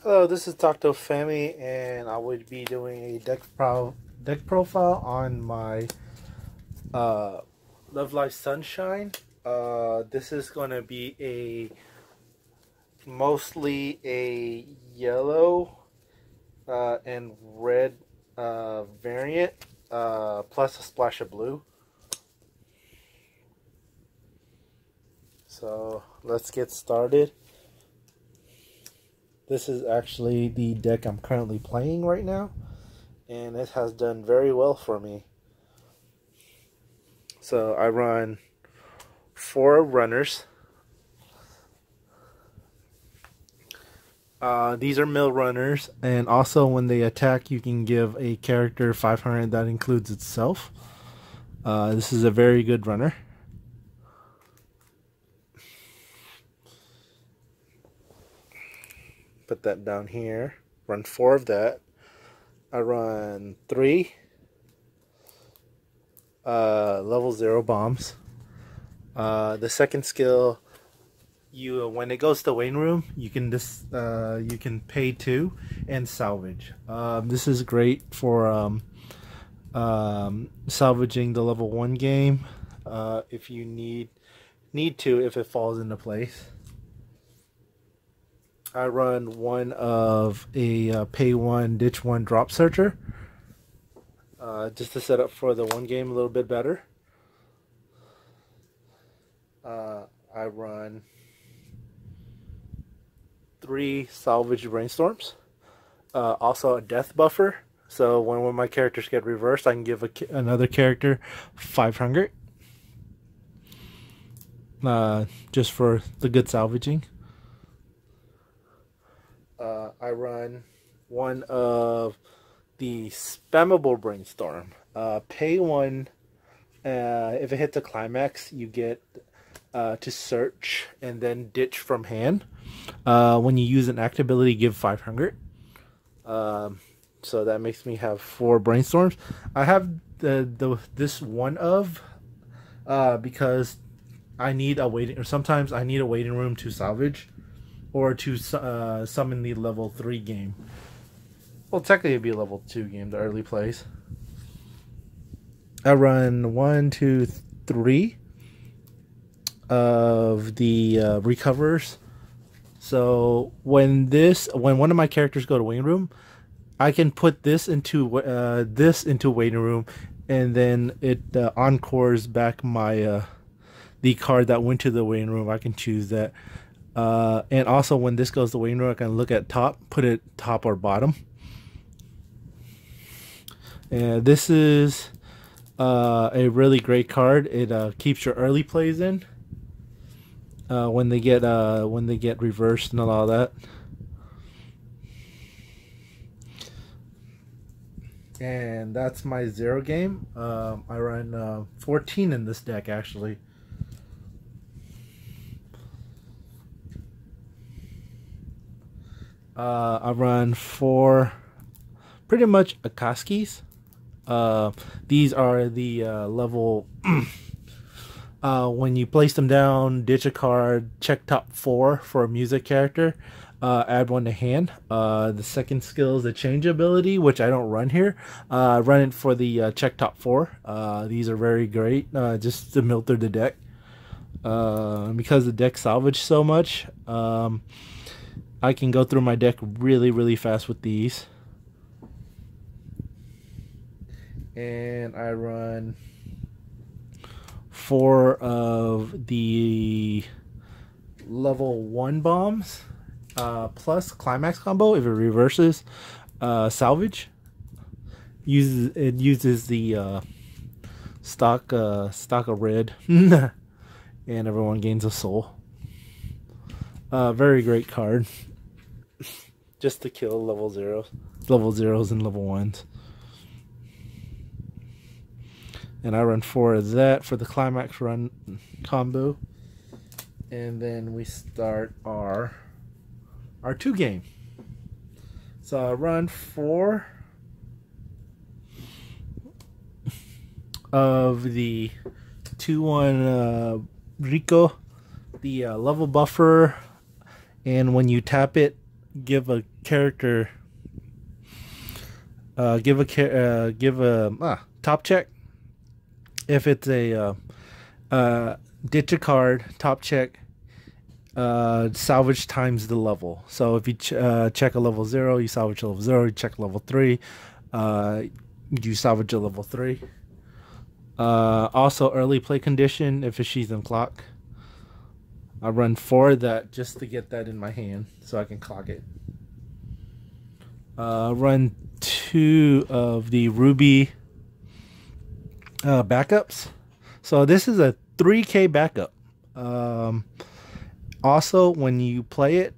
Hello, this is Dr. Femi, and I would be doing a deck profile on my Love Life Sunshine. This is going to be mostly a yellow and red variant, plus a splash of blue. So let's get started. This is actually the deck I'm currently playing right now, and it has done very well for me. So I run 4 runners. These are mill runners, and also when they attack you can give a character 500 that includes itself. This is a very good runner. Put that down here. Run 4 of that. I run 3 level 0 bombs. The second skill, when it goes to waiting room, you can pay 2 and salvage. This is great for salvaging the level 1 game if you need to, if it falls into place. I run 1 of a pay 1, ditch 1 drop searcher, just to set up for the 1 game a little bit better. I run 3 salvage brainstorms, also a death buffer, so when one of my characters get reversed I can give another character 500, just for the good salvaging. I run 1 of the spammable brainstorm. Pay 1. If it hits a climax, you get to search and then ditch from hand. When you use an act ability, give 500. So that makes me have 4 brainstorms. I have this one of because I need a waiting, or sometimes I need a waiting room to salvage, or to summon the level 3 game. Well, technically it'd be a level 2 game, the early plays. I run 1, 2, 3 of the recovers. So when one of my characters go to waiting room, I can put this into waiting room, and then it encores back my the card that went to the waiting room. I can choose that. And also when this goes to waiting room, I can look at top, put it top or bottom. And this is a really great card. It keeps your early plays in when they get reversed and all that. And that's my 0 game. I run 14 in this deck actually. I run 4 pretty much Akaskis. These are the level when you place them down, ditch a card, check top 4 for a music character, add 1 to hand. The second skill is the change ability, which I don't run here. Run it for the check top 4. These are very great, just to mill through the deck. Because the deck salvage so much, I can go through my deck really fast with these. And I run 4 of the level 1 bombs, plus climax combo. If it reverses, salvage. It uses the stock of red, and everyone gains a soul. Very great card. Just to kill level zeros and level 1s. And I run 4 of that for the climax run combo. And then we start our 2 game. So I run 4 of the 2/1 Rico, the level buffer, and when you tap it, give a character give a top check if it's a ditch a card, top check, salvage times the level. So if you check a level 0, you salvage a level 0. You check level 3, you salvage a level 3. Also early play condition if she's in clock. I run 4 of that just to get that in my hand so I can clock it. Run 2 of the Ruby backups. So this is a 3K backup. Also, when you play it,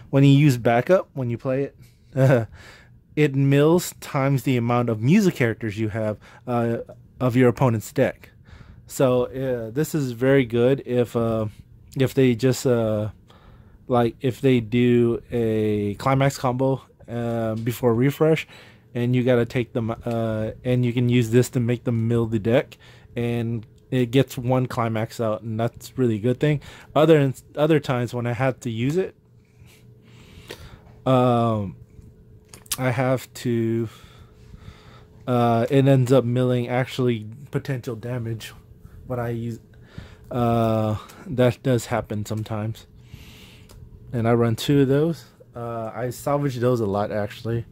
when you use backup, when you play it, it mills times the amount of music characters you have of your opponent's deck. So this is very good if they just like if they do a climax combo before refresh, and you gotta take them and you can use this to make them mill the deck, and it gets 1 climax out, and that's really a good thing. Other times when I have to use it, I have to it ends up milling actually potential damage when I use that does happen sometimes. And I run 2 of those. I salvage those a lot actually.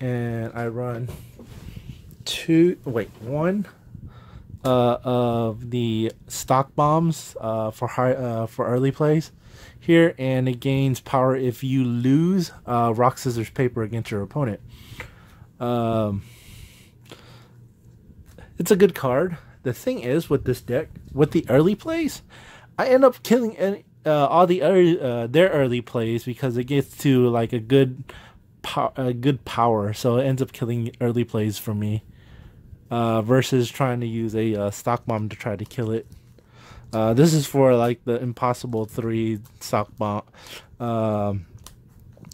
And I run 1 of the stock bombs for early plays here, and it gains power if you lose rock scissors paper against your opponent. It's a good card. The thing is with this deck, with the early plays, I end up killing all the their early plays because it gets to like a good power, so it ends up killing early plays for me, versus trying to use a stock bomb to try to kill it. This is for like the impossible 3 stock bomb,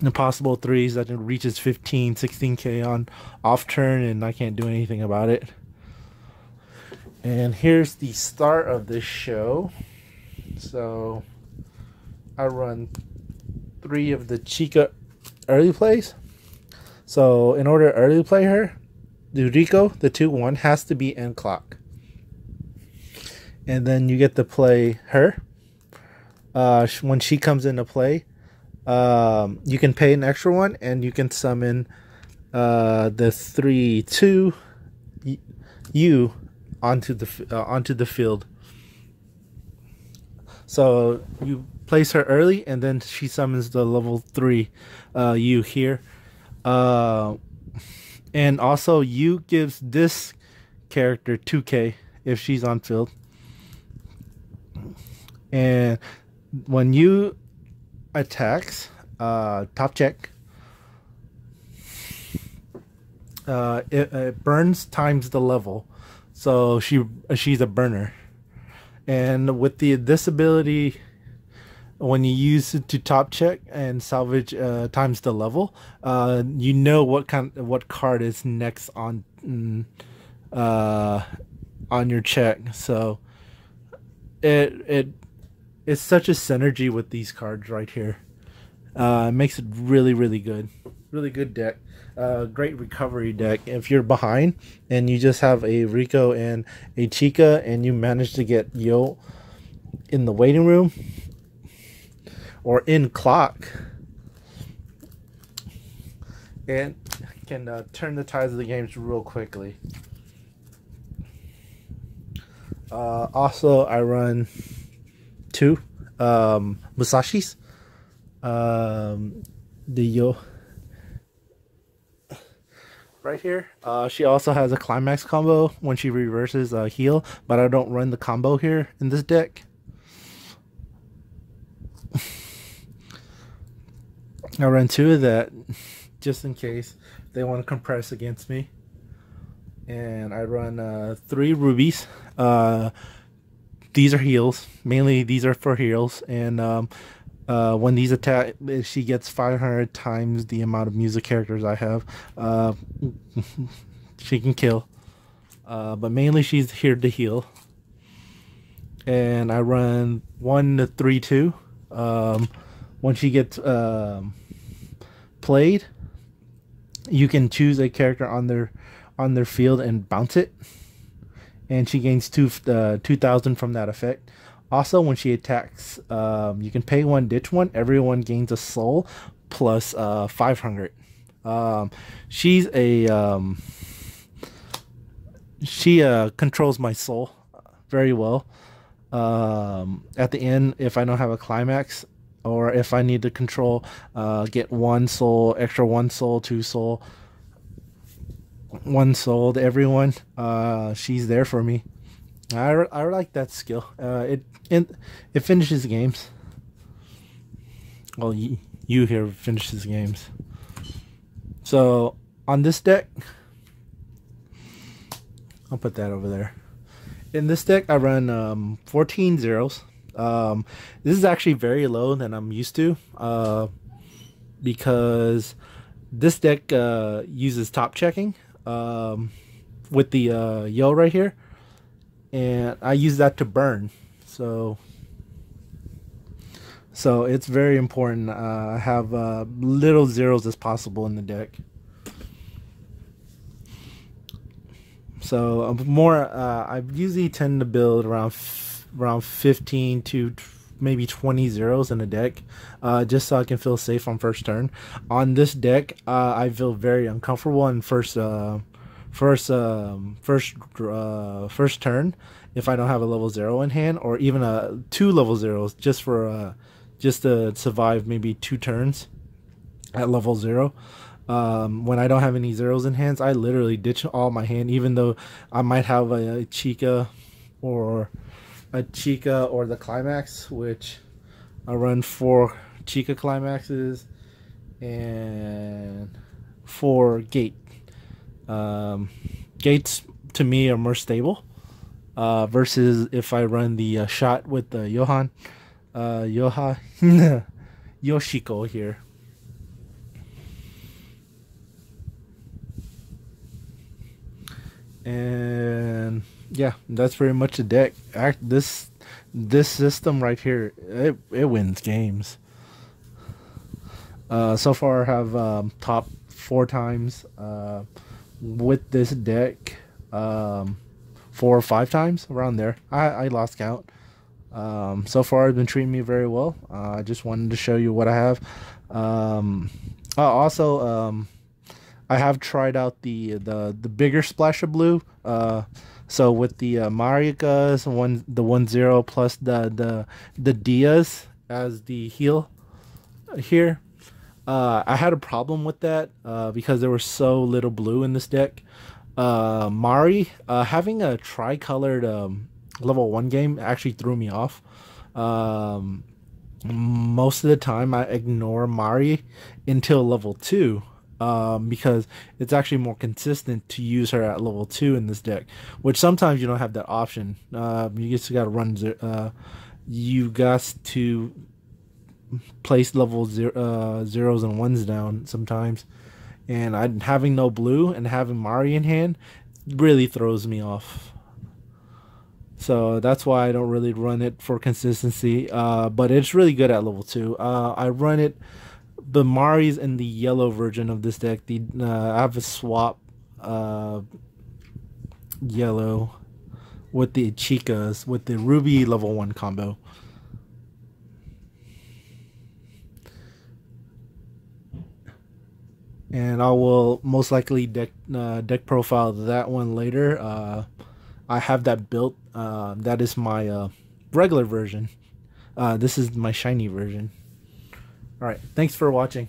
impossible 3s that reaches 15, 16k on off turn, and I can't do anything about it. And here's the start of this show. So I run 3 of the Chika early plays. So in order to early play her, the Rico, the 2/1, has to be end clock. And then you get to play her. When she comes into play, you can pay an extra 1, and you can summon the 3/2 you onto the field. So you place her early, and then she summons the level 3 you here. And also you gives this character 2k if she's on field. And when you attacks, top check, it burns times the level, so she's a burner. And with this ability, when you use it to top check and salvage times the level, you know what card is next on your check. So it's such a synergy with these cards right here. It makes it really good deck. Great recovery deck. If you're behind and you just have a Rico and a Chika, and you manage to get Yo in the waiting room or in clock, and can turn the tides of the games real quickly. Also, I run 2 Musashis. The Yo right here. She also has a climax combo when she reverses heal, but I don't run the combo here in this deck. I run 2 of that just in case they want to compress against me. And I run 3 rubies. These are heals. Mainly these are for heals. And when these attack, she gets 500 times the amount of music characters I have. She can kill. But mainly she's here to heal. And I run 1 to 3/2 When she gets played, you can choose a character on their field and bounce it, and she gains 2,000 from that effect. Also, when she attacks, you can pay one, ditch one. Everyone gains a soul plus 500. She's a she controls my soul very well. At the end, if I don't have a climax, or if I need to control, get one soul, extra one soul, two soul, one soul to everyone, she's there for me. I like that skill. It finishes games. Well, you here finishes games. So on this deck, I'll put that over there. In this deck, I run 14 zeros. This is actually very low than I'm used to, because this deck uses top checking with the yellow right here, and I use that to burn. So it's very important. I have little zeros as possible in the deck. So more, I usually tend to build around 15 to maybe 20 zeros in a deck, just so I can feel safe on first turn. On this deck, I feel very uncomfortable on first turn if I don't have a level 0 in hand, or even 2 level 0s, just to survive maybe 2 turns at level 0. When I don't have any zeros in hands, I literally ditch all my hand, even though I might have a Chika or the climax, which I run 4 Chika climaxes and 4 gate. Gates to me are more stable, versus if I run the shot with the Yoshiko here. And yeah, that's pretty much the deck. This system right here, it wins games. So far I have top 4 times with this deck, 4 or 5 times around there. I lost count. So far it's been treating me very well. I just wanted to show you what I have. Also, I have tried out the bigger splash of blue. So with the Marikas, the 1-0 plus the Diaz as the heal here. I had a problem with that because there was so little blue in this deck. Mari having a tri-colored level 1 game actually threw me off. Most of the time I ignore Mari until level 2. Because it's actually more consistent to use her at level 2 in this deck, which sometimes you don't have that option. You just gotta run. You got to place level zeros and ones down sometimes, and having no blue and having Mari in hand really throws me off. So that's why I don't really run it for consistency. But it's really good at level 2. I run it. The Mari's in the yellow version of this deck. I have a swap yellow with the Chikas with the Ruby level 1 combo. And I will most likely deck profile that one later. I have that built. That is my regular version. This is my shiny version. Alright, thanks for watching.